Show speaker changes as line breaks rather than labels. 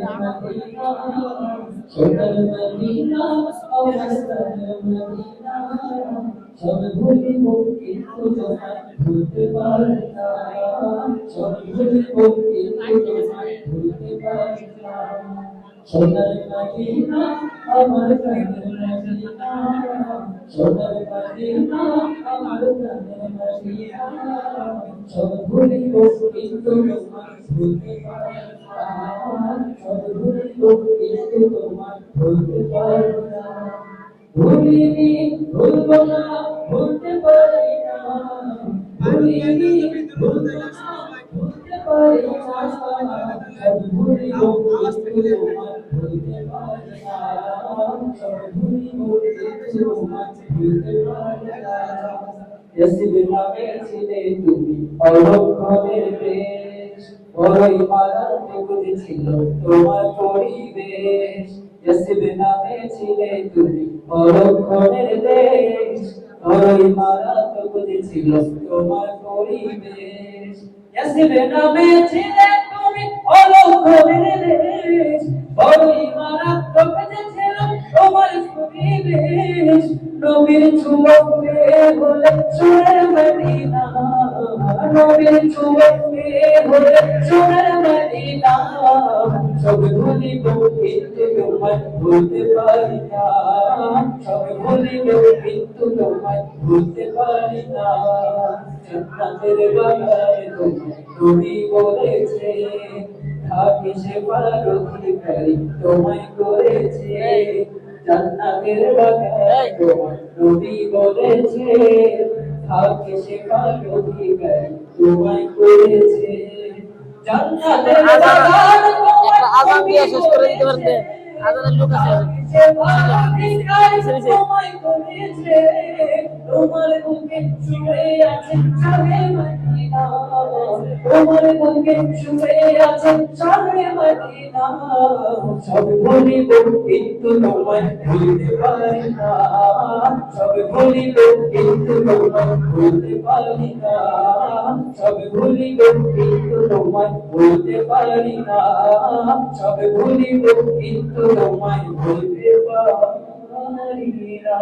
Medina সোনার Medina আমার প্রাণের মদিনা সব ভুলিব কিন্তু তোমায় ভুলতে পারি না সব ভুলিব কিন্তু তোমায় ভুলতে পারি না সোনার মদিনা আমার প্রাণের মদিনা সোনার মদিনা আমার প্রাণের মদিনা সব ভুলিব কিন্তু তোমায় ভুলতে পারি না সব ভুলিব কিন্তু তোমায় ভুলতে পারি না ভুলিনি ভুলব না ভুলতে পারি না ভুলিনি ভুলব না ভুলতে পারি না সব ভুলিব কিন্তু তোমায় ভুলতে পারি না সব ভুলিব কিন্তু তোমায় ভুলতে পারি না ইয়াসির নামে ছিলে তুমি অলক্ষণের দেশ বড়ই মারাত্মক ছিল তোমার পরিবেশ ইয়াসির নামে ছিলে তুমি অলক্ষণের দেশ বড়ই মারাত্মক ছিল তোমার পরিবেশ ইয়াসির নামে ছিলে তুমি অলক্ষণের দেশ বড়ই মারাত্মক ছিল তোমার পরিবেশ নবীর ছোঁয়াতে হলে সোনার মদিনা নবীর ছোঁয়াতে হলে সোনার মদিনা সব ভুলিব কিন্তু তোমায় ভুলতে পারি না সব ভুলিব কিন্তু তোমায় ভুলতে পারি না জান্নাতের বাগানে তুমি বলেছে থাকে সে পারধিকারী তোমায় করেছে জান্নাতের বাগানে নবী বলেছে থাকে সে পারধিকারী তোমায় করেছে জান্নাতের বাগান
একটা আযান দিয়ে শেষ করে দিতে পারতেন আযানের লোক আছে
তোমায় করেছে তোমার বুকে শুয়ে আছে শাহে মদিনা তোমার বুকে শুয়ে আছে শাহে মদিনা সব ভুলিব কিন্তু তোমায় ভুলতে পারি না সব ভুলিব কিন্তু তোমায় ভুলতে পারি না সব ভুলিব কিন্তু তোমায় ভুলতে পারি না সব ভুলিব কিন্তু তোমায় ভুলতে পারি না